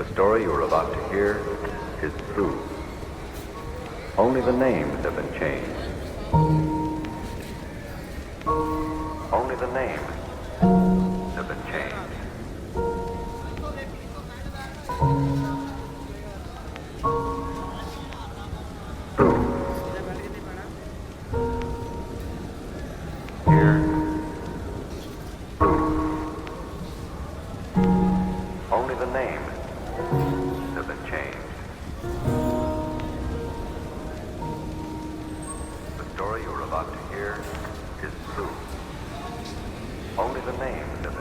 The story you are about to hear is true. Only the names have been changed. Only the names have been changed. True. Here. True. Only the names have been changed. The story you are about to hear is true. Only the names have